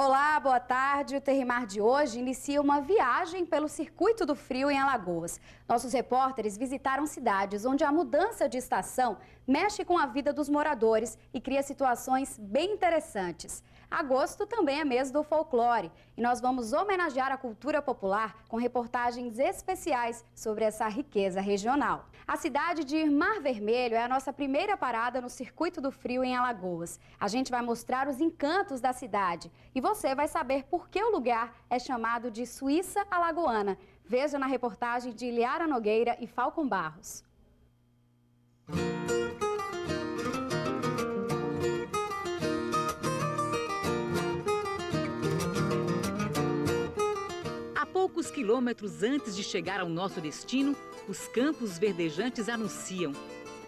Olá, boa tarde. O Terrimar de hoje inicia uma viagem pelo Circuito do Frio em Alagoas. Nossos repórteres visitaram cidades onde a mudança de estação mexe com a vida dos moradores e cria situações bem interessantes. Agosto também é mês do folclore e nós vamos homenagear a cultura popular com reportagens especiais sobre essa riqueza regional. A cidade de Mar Vermelho é a nossa primeira parada no Circuito do Frio em Alagoas. A gente vai mostrar os encantos da cidade e você vai saber por que o lugar é chamado de Suíça Alagoana. Veja na reportagem de Iliara Nogueira e Falcon Barros. A poucos quilômetros antes de chegar ao nosso destino, os campos verdejantes anunciam.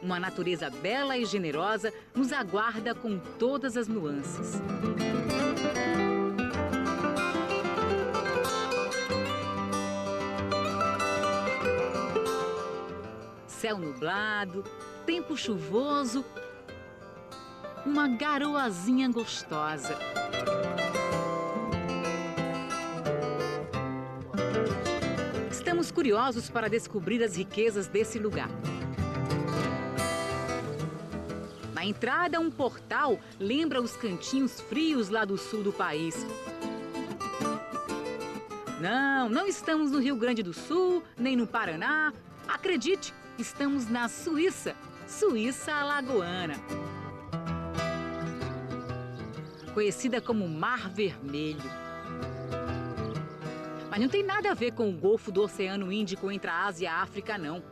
Uma natureza bela e generosa nos aguarda com todas as nuances. Céu nublado, tempo chuvoso, uma garoazinha gostosa. Estamos curiosos para descobrir as riquezas desse lugar. Na entrada, um portal lembra os cantinhos frios lá do sul do país. Não estamos no Rio Grande do Sul, nem no Paraná. Acredite, estamos na Suíça, Suíça Alagoana. Conhecida como Mar Vermelho. Mas não tem nada a ver com o Golfo do Oceano Índico entre a Ásia e a África, não.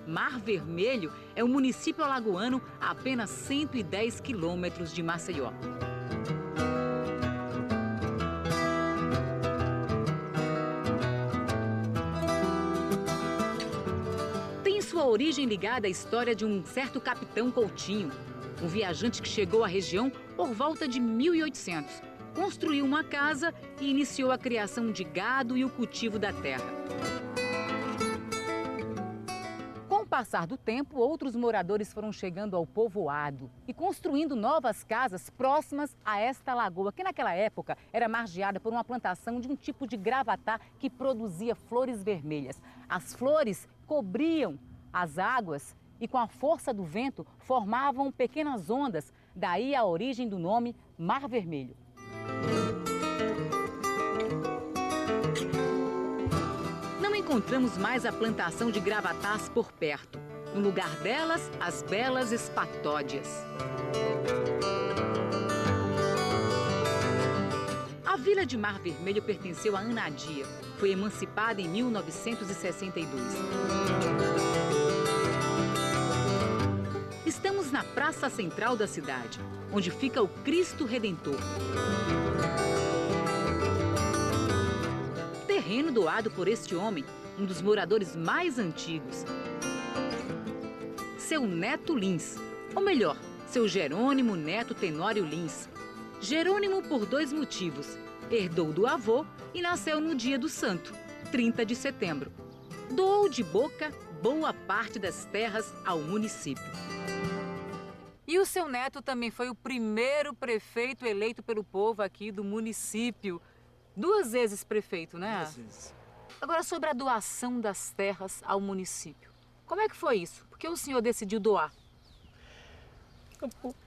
Mar Vermelho é um município alagoano a apenas 110 quilômetros de Maceió. Tem sua origem ligada à história de um certo capitão Coutinho, um viajante que chegou à região por volta de 1800. Construiu uma casa e iniciou a criação de gado e o cultivo da terra. Com o passar do tempo, outros moradores foram chegando ao povoado e construindo novas casas próximas a esta lagoa, que naquela época era margeada por uma plantação de um tipo de gravatá que produzia flores vermelhas. As flores cobriam as águas e, com a força do vento, formavam pequenas ondas, daí a origem do nome Mar Vermelho. Não encontramos mais a plantação de gravatás por perto. No lugar delas, as belas espatódias. A vila de Mar Vermelho pertenceu a Anadia. Foi emancipada em 1962. Estamos na praça central da cidade, onde fica o Cristo Redentor. Terreno doado por este homem, um dos moradores mais antigos. Seu neto Lins, ou melhor, seu Jerônimo Neto Tenório Lins. Jerônimo por dois motivos. Herdou do avô e nasceu no dia do santo, 30 de setembro. Doou de boca boa parte das terras ao município. E o seu neto também foi o primeiro prefeito eleito pelo povo aqui do município. 2 vezes prefeito, né? 2 vezes. Agora, sobre a doação das terras ao município. Como é que foi isso? Por que o senhor decidiu doar?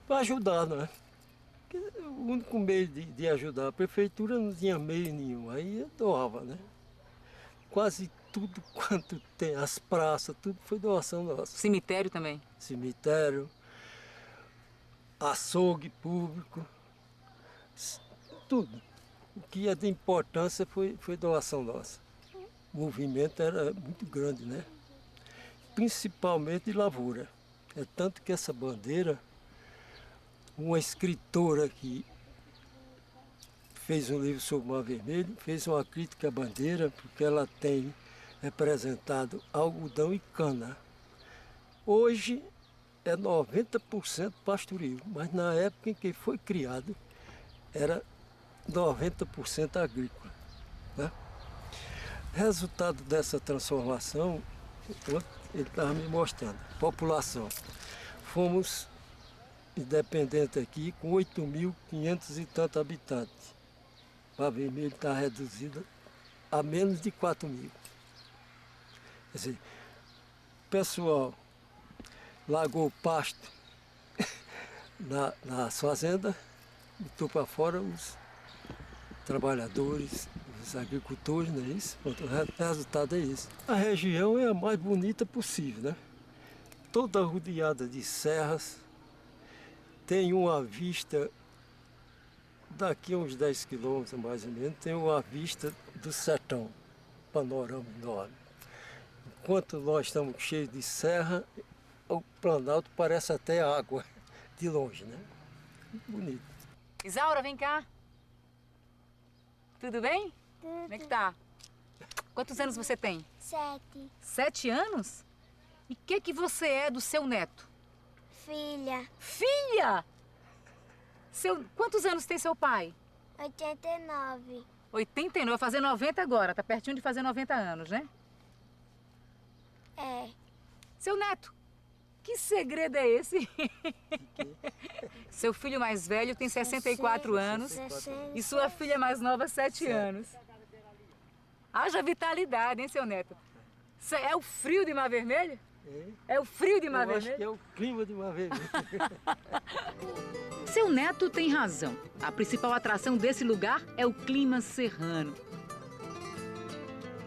Para ajudar, não é? Porque o único meio de ajudar, a prefeitura não tinha meio nenhum, aí eu doava, né? Quase tudo quanto tem, as praças, tudo foi doação nossa. Cemitério também? Cemitério, açougue público, tudo. O que é de importância foi doação nossa. O movimento era muito grande, né? Principalmente de lavoura. É tanto que essa bandeira, uma escritora que fez um livro sobre o Mar Vermelho, fez uma crítica à bandeira, porque ela tem representado algodão e cana. Hoje é 90% pastoril, mas na época em que foi criado, era 90% agrícola, né? Resultado dessa transformação, ele estava me mostrando, população. Fomos independentes aqui com 8.500 e tantos habitantes. Mar Vermelho está reduzida a menos de 4.000. Quer dizer, o pessoal largou o pasto nas fazendas, botou para fora os trabalhadores, os agricultores, não é isso? O resultado é isso. A região é a mais bonita possível, né? Toda rodeada de serras, tem uma vista, daqui a uns 10 quilômetros mais ou menos, tem uma vista do sertão, panorama enorme. Enquanto nós estamos cheios de serra, o Planalto parece até água, de longe, né? Bonito. Isaura, vem cá. Tudo bem? Tudo. Como é que tá? Quantos anos você tem? 7. 7 anos? E o que você é do seu neto? Filha. Filha! Quantos anos tem seu pai? 89. 89, vai fazer 90 agora. Tá pertinho de fazer 90 anos, né? É. Seu neto, que segredo é esse? Seu filho mais velho tem 64 anos e sua filha mais nova 7 anos. Haja vitalidade, hein, seu neto? É o frio de Mar Vermelho? É o frio de Mar Vermelho? Eu acho que é o clima de Mar Vermelho. Seu neto tem razão. A principal atração desse lugar é o clima serrano,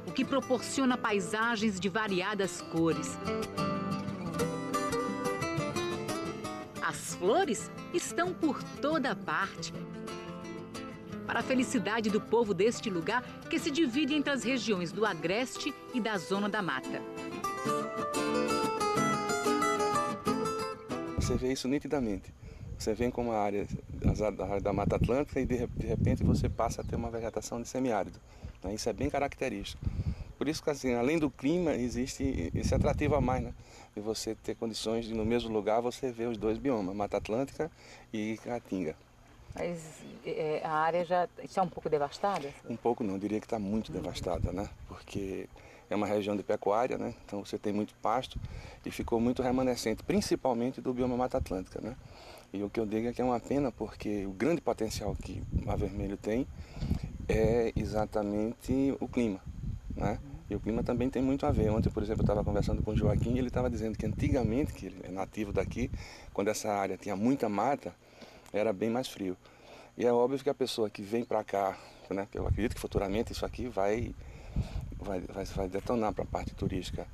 o que proporciona paisagens de variadas cores. As flores estão por toda parte. Para a felicidade do povo deste lugar, que se divide entre as regiões do Agreste e da Zona da Mata. Você vê isso nitidamente. Você vem com uma área da Mata Atlântica e de repente você passa a ter uma vegetação de semiárido. Isso é bem característico. Por isso que, assim, além do clima, existe esse atrativo a mais, né? De você ter condições de, no mesmo lugar, você ver os dois biomas, Mata Atlântica e Caatinga. Mas a área já está um pouco devastada? Um pouco não, eu diria que está muito devastada, né? Porque é uma região de pecuária, né? Então você tem muito pasto e ficou muito remanescente, principalmente do bioma Mata Atlântica, né? E o que eu digo é que é uma pena porque o grande potencial que o Mar Vermelho tem é exatamente o clima, né? E o clima também tem muito a ver. Ontem, por exemplo, eu estava conversando com o Joaquim e ele estava dizendo que antigamente, que ele é nativo daqui, quando essa área tinha muita mata, era bem mais frio. E é óbvio que a pessoa que vem para cá, né, eu acredito que futuramente isso aqui vai detonar para a parte turística.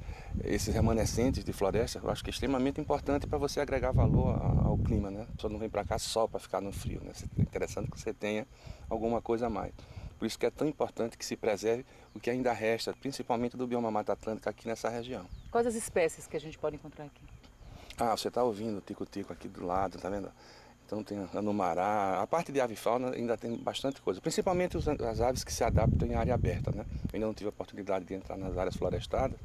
Esses remanescentes de floresta, eu acho que é extremamente importante para você agregar valor ao clima, né? A pessoa não vem para cá só para ficar no frio, né? É interessante que você tenha alguma coisa a mais. Por isso que é tão importante que se preserve o que ainda resta, principalmente do bioma Mata Atlântica aqui nessa região. Quais as espécies que a gente pode encontrar aqui? Ah, você está ouvindo o tico-tico aqui do lado, tá vendo? Então tem anumará, a parte de avifauna ainda tem bastante coisa, principalmente as aves que se adaptam em área aberta, né? Eu ainda não tive a oportunidade de entrar nas áreas florestadas,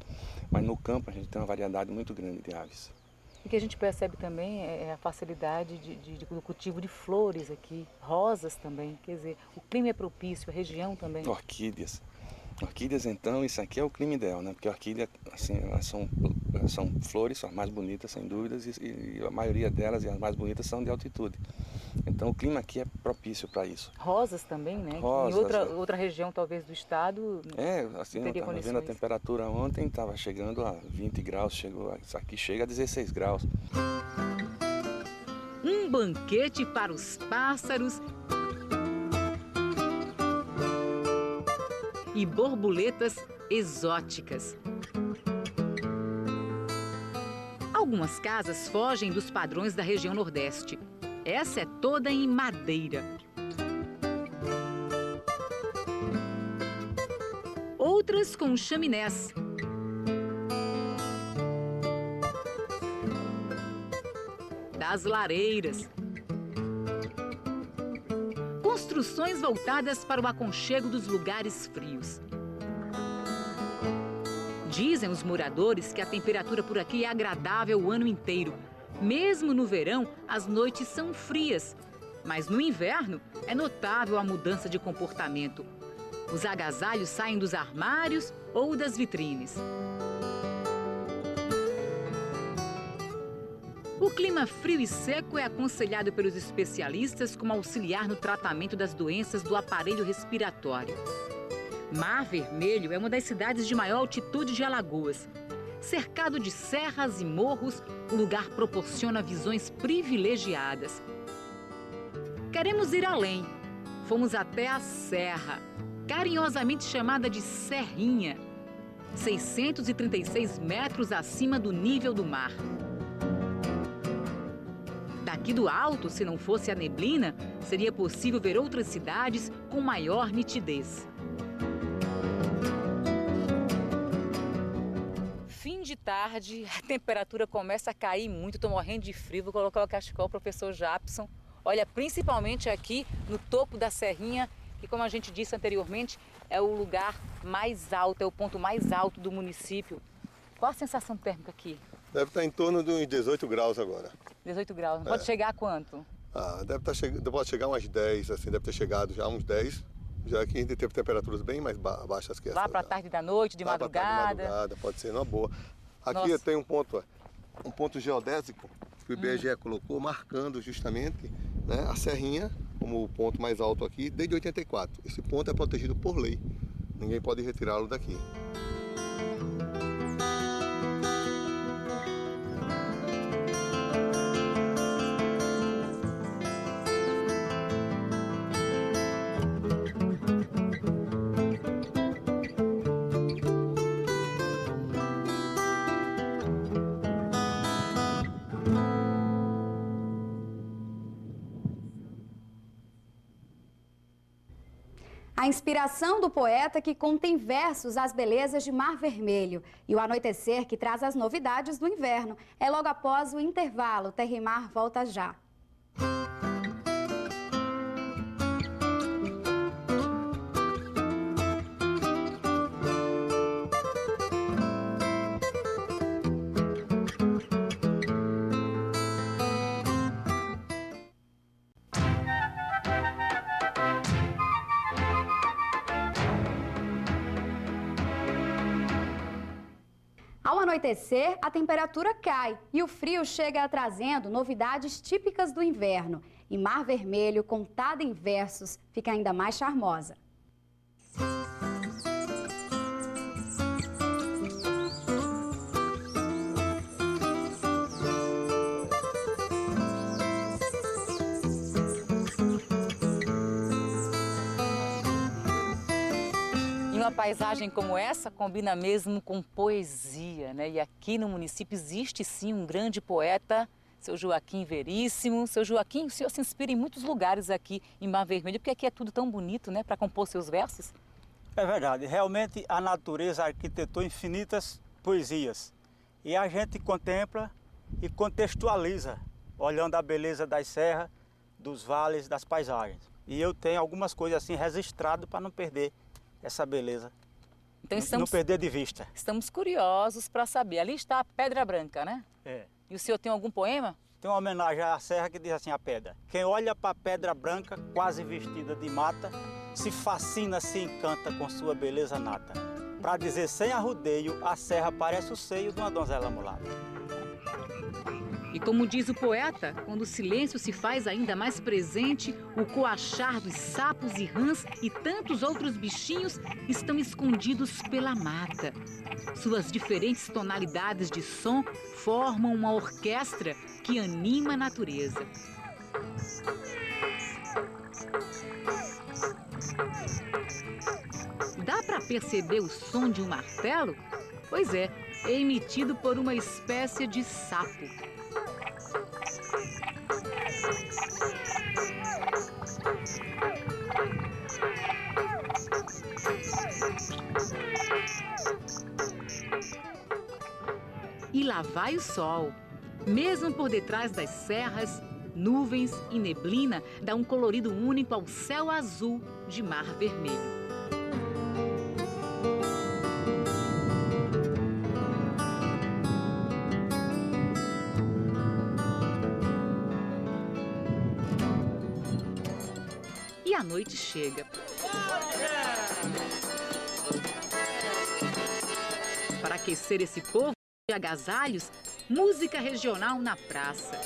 mas no campo a gente tem uma variedade muito grande de aves. O que a gente percebe também é a facilidade do cultivo de flores aqui, rosas também, quer dizer, o clima é propício, a região também. Orquídeas. Orquídeas, então, isso aqui é o clima ideal, né? Porque orquídeas, assim, elas são flores, são as mais bonitas, sem dúvidas, e a maioria delas, e as mais bonitas, são de altitude. Então, o clima aqui é propício para isso. Rosas também, né? Rosas, que em outra região, talvez, do estado, assim, não teria eu estava condições. vendo a temperatura ontem, estava chegando a 20 graus, isso aqui chega a 16 graus. Um banquete para os pássaros e borboletas exóticas. Algumas casas fogem dos padrões da região Nordeste. Essa é toda em madeira. Outras com chaminés. Das lareiras. Construções voltadas para o aconchego dos lugares frios. Dizem os moradores que a temperatura por aqui é agradável o ano inteiro. Mesmo no verão, as noites são frias, mas no inverno é notável a mudança de comportamento. Os agasalhos saem dos armários ou das vitrines. O clima frio e seco é aconselhado pelos especialistas como auxiliar no tratamento das doenças do aparelho respiratório. Mar Vermelho é uma das cidades de maior altitude de Alagoas. Cercado de serras e morros, o lugar proporciona visões privilegiadas. Queremos ir além. Fomos até a Serra, carinhosamente chamada de Serrinha, 636 metros acima do nível do mar. Daqui do alto, se não fosse a neblina, seria possível ver outras cidades com maior nitidez. Fim de tarde, a temperatura começa a cair muito, estou morrendo de frio, vou colocar o cachecol, professor Japson. Olha, principalmente aqui no topo da Serrinha, que como a gente disse anteriormente, é o lugar mais alto, é o ponto mais alto do município. Qual a sensação térmica aqui? Deve estar em torno de uns 18 graus agora. 18 graus. Pode chegar a quanto? Pode chegar umas 10, assim, deve ter chegado já uns 10. Já que a gente teve temperaturas bem mais baixas que essa. Lá para a tarde da noite, de madrugada? De madrugada, pode ser numa boa. Aqui tem um ponto geodésico que o IBGE colocou, marcando justamente, né, a Serrinha como o ponto mais alto aqui desde 84. Esse ponto é protegido por lei. Ninguém pode retirá-lo daqui. A inspiração do poeta que conta em versos as belezas de Mar Vermelho e o anoitecer que traz as novidades do inverno. É logo após o intervalo. Terra e Mar volta já. Ao anoitecer, a temperatura cai e o frio chega trazendo novidades típicas do inverno. E Mar Vermelho, contada em versos, fica ainda mais charmosa. Uma paisagem como essa combina mesmo com poesia, né? E aqui no município existe sim um grande poeta, seu Joaquim Veríssimo. Seu Joaquim, o senhor se inspira em muitos lugares aqui em Mar Vermelho, porque aqui é tudo tão bonito, né? Para compor seus versos. É verdade, realmente a natureza arquitetou infinitas poesias. E a gente contempla e contextualiza, olhando a beleza das serras, dos vales, das paisagens. E eu tenho algumas coisas assim registradas para não perder essa beleza, então, não perder de vista. Estamos curiosos para saber. Ali está a Pedra Branca, né? É. E o senhor tem algum poema? Tem uma homenagem à serra que diz assim, a pedra. Quem olha para a Pedra Branca, quase vestida de mata, se fascina, se encanta com sua beleza nata. Para dizer sem arrudeio, a serra parece o seio de uma donzela mulata. E como diz o poeta, quando o silêncio se faz ainda mais presente, o coachar dos sapos e rãs e tantos outros bichinhos estão escondidos pela mata. Suas diferentes tonalidades de som formam uma orquestra que anima a natureza. Dá para perceber o som de um martelo? Pois é emitido por uma espécie de sapo. E lá vai o sol. Mesmo por detrás das serras, nuvens e neblina dá um colorido único ao céu azul de Mar Vermelho. E a noite chega. Para aquecer esse povo de agasalhos, música regional na praça.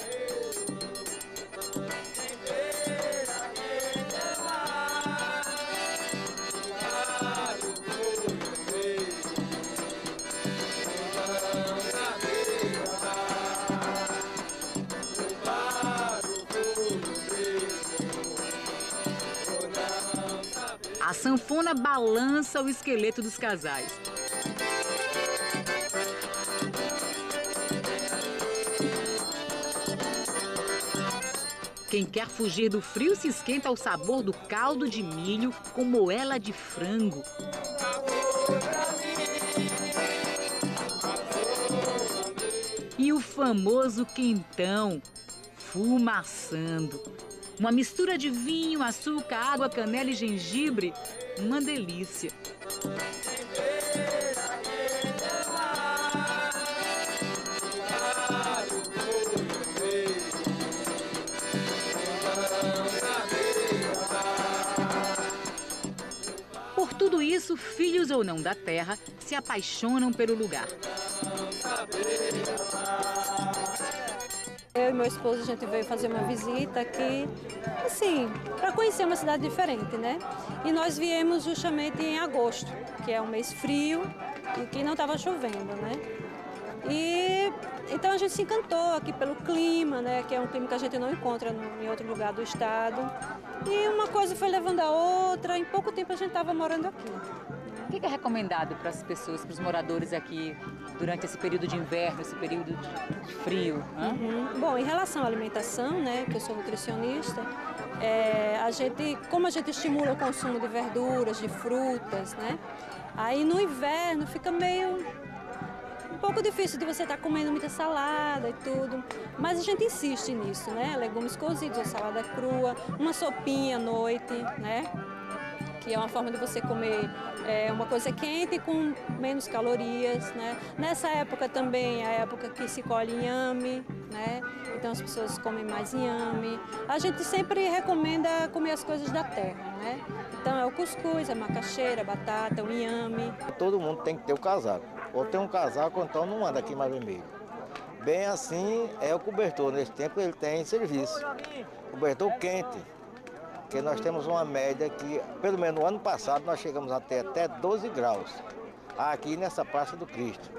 A sanfona balança o esqueleto dos casais. Quem quer fugir do frio se esquenta ao sabor do caldo de milho com moela de frango. E o famoso quentão, fumaçando. Uma mistura de vinho, açúcar, água, canela e gengibre, uma delícia. Por tudo isso, filhos ou não da terra se apaixonam pelo lugar. Eu e meu esposo, a gente veio fazer uma visita aqui, assim, para conhecer uma cidade diferente, né? E nós viemos justamente em agosto, que é um mês frio e que não estava chovendo, né? E então a gente se encantou aqui pelo clima, né? Que é um clima que a gente não encontra em outro lugar do estado. E uma coisa foi levando a outra, em pouco tempo a gente estava morando aqui. O que é recomendado para as pessoas, para os moradores aqui, durante esse período de inverno, esse período de frio? Bom, em relação à alimentação, né, que eu sou nutricionista, como a gente estimula o consumo de verduras, de frutas, né, aí no inverno fica meio um pouco difícil de você estar comendo muita salada e tudo, mas a gente insiste nisso, né, legumes cozidos, ou salada crua, uma sopinha à noite, né, que é uma forma de você comer uma coisa quente com menos calorias, né? Nessa época também é a época que se colhe inhame, né? Então as pessoas comem mais inhame. A gente sempre recomenda comer as coisas da terra, né? Então é o cuscuz, a macaxeira, a batata, o inhame. Todo mundo tem que ter o casaco. Ou tem um casaco, ou então não anda aqui em Mar Vermelho. Bem assim é o cobertor. Nesse tempo ele tem serviço. Cobertor quente. Porque nós temos uma média que, pelo menos no ano passado, nós chegamos até 12 graus, aqui nessa Praça do Cristo.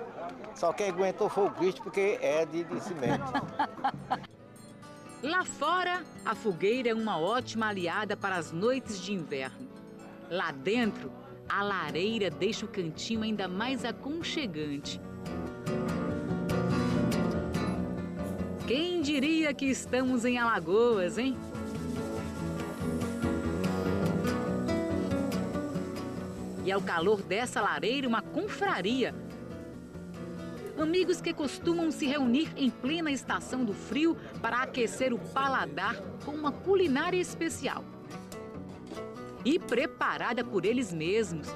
Só quem aguentou foi o Cristo, porque é de cimento. Lá fora, a fogueira é uma ótima aliada para as noites de inverno. Lá dentro, a lareira deixa o cantinho ainda mais aconchegante. Quem diria que estamos em Alagoas, hein? E ao calor dessa lareira, uma confraria. Amigos que costumam se reunir em plena estação do frio para aquecer o paladar com uma culinária especial. E preparada por eles mesmos.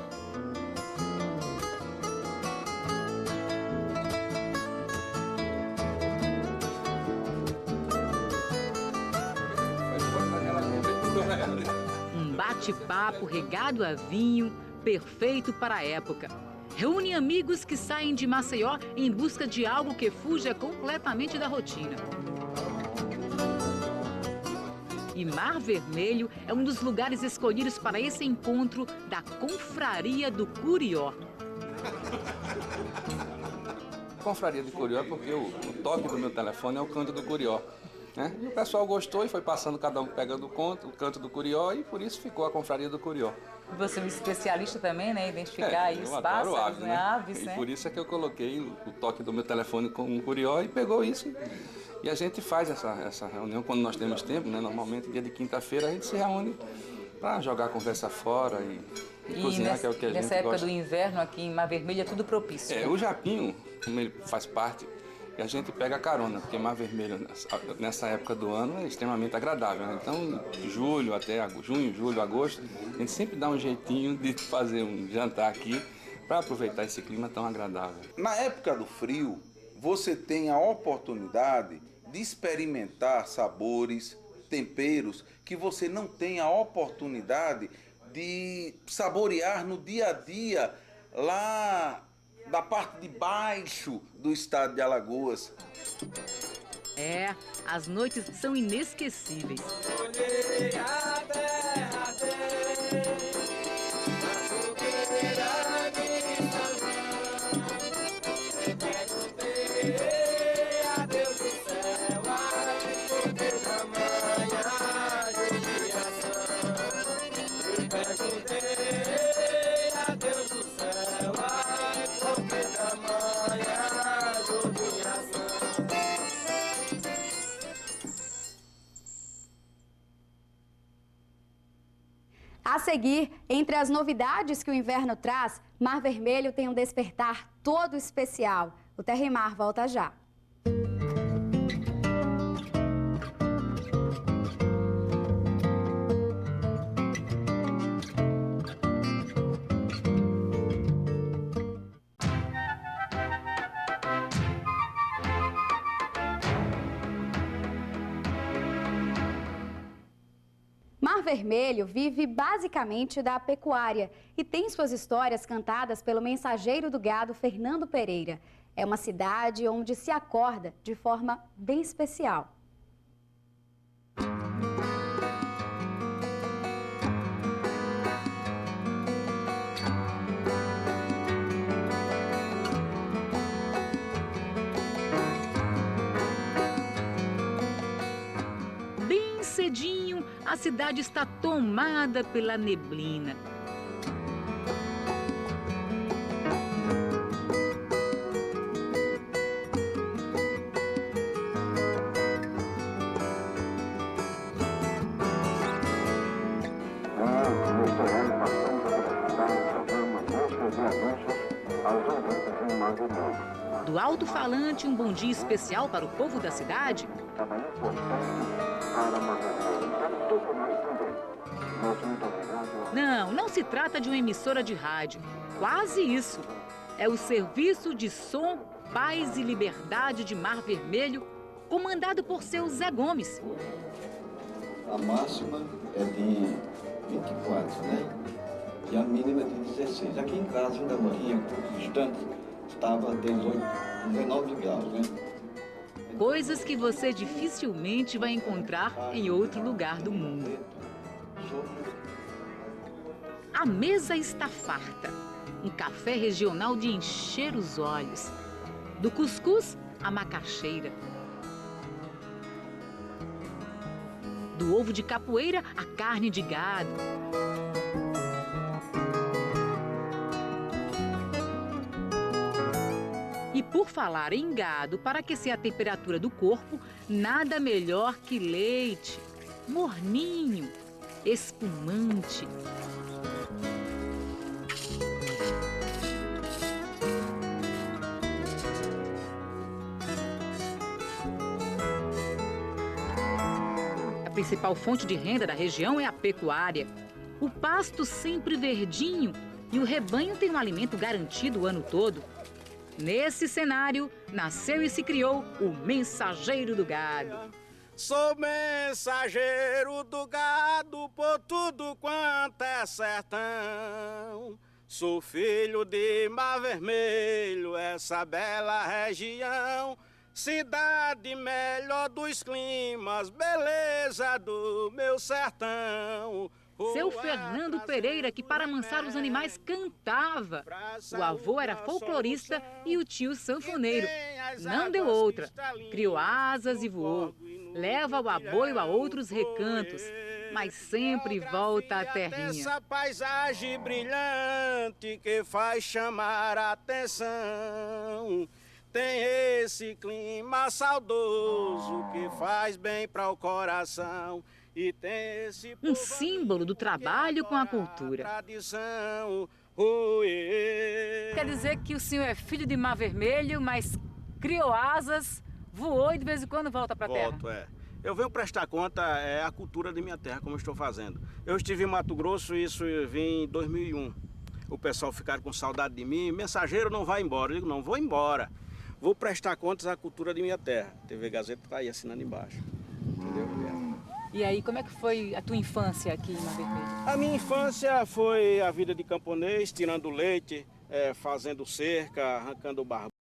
Um bate-papo regado a vinho, perfeito para a época. Reúne amigos que saem de Maceió em busca de algo que fuja completamente da rotina. E Mar Vermelho é um dos lugares escolhidos para esse encontro da Confraria do Curió. Confraria do Curió é porque o toque do meu telefone é o canto do Curió. Né? E o pessoal gostou e foi passando, cada um pegando o canto do Curió, e por isso ficou a Confraria do Curió. Você é um especialista também, né? Identificar aí os pássaros, aves, né? Aves, e né? por isso é que eu coloquei o toque do meu telefone com o Curió e pegou isso. E a gente faz essa reunião quando nós temos tempo, né? Normalmente dia de quinta-feira a gente se reúne para jogar a conversa fora e cozinhar, que é o que a gente gosta. Nessa época do inverno aqui em Mar Vermelho é tudo propício. O japinho, como ele faz parte, a gente pega carona, porque Mar Vermelho nessa época do ano é extremamente agradável, né? Então, julho até junho, julho, agosto, a gente sempre dá um jeitinho de fazer um jantar aqui para aproveitar esse clima tão agradável. Na época do frio, você tem a oportunidade de experimentar sabores, temperos que você não tem a oportunidade de saborear no dia a dia lá da parte de baixo do estado de Alagoas. É, as noites são inesquecíveis. Olhei a terra dele, na fogueira de São João. Perguntei a Deus do céu, a poder tamanha judiação. Perguntei a Deus do céu, a poder tamanha judiação. A seguir, entre as novidades que o inverno traz, Mar Vermelho tem um despertar todo especial. O Terra e Mar volta já. Mar Vermelho vive basicamente da pecuária e tem suas histórias cantadas pelo mensageiro do gado Fernando Pereira. É uma cidade onde se acorda de forma bem especial. Bem cedinho, a cidade está tomada pela neblina. Do alto-falante, um bom dia especial para o povo da cidade. Não se trata de uma emissora de rádio. Quase isso. É o Serviço de Som, Paz e Liberdade de Mar Vermelho, comandado por seu Zé Gomes. A máxima é de 24, né? E a mínima é de 16. Aqui em casa, ainda morria poucos instantes, estava 19 graus, né? Coisas que você dificilmente vai encontrar em outro lugar do mundo. A mesa está farta. Um café regional de encher os olhos. Do cuscuz à macaxeira. Do ovo de capoeira à carne de gado. E por falar em gado, para aquecer a temperatura do corpo, nada melhor que leite, morninho, espumante. A principal fonte de renda da região é a pecuária. O pasto sempre verdinho e o rebanho tem um alimento garantido o ano todo. Nesse cenário, nasceu e se criou o Mensageiro do Gado. Sou mensageiro do gado por tudo quanto é sertão. Sou filho de Mar Vermelho, essa bela região. Cidade melhor dos climas, beleza do meu sertão. Seu Fernando Pereira, que para amansar os animais cantava. O avô era folclorista e o tio sanfoneiro. Não deu outra. Criou asas e voou. Leva o aboio a outros recantos, mas sempre volta à terrinha. Essa paisagem brilhante que faz chamar a atenção. Tem esse clima saudoso que faz bem para o coração. E tem esse um símbolo do trabalho com a cultura. Quer dizer que o senhor é filho de Mar Vermelho, mas criou asas, voou e de vez em quando volta para a terra? Volto, é. Eu venho prestar conta à cultura de minha terra, como eu estou fazendo. Eu estive em Mato Grosso, isso eu vim em 2001. O pessoal ficaram com saudade de mim. Mensageiro não vai embora. Eu digo, não, vou embora. Vou prestar contas à cultura de minha terra. TV Gazeta está aí assinando embaixo. Entendeu? E aí, como é que foi a tua infância aqui em Mar Vermelho? A minha infância foi a vida de camponês, tirando leite, fazendo cerca, arrancando barro.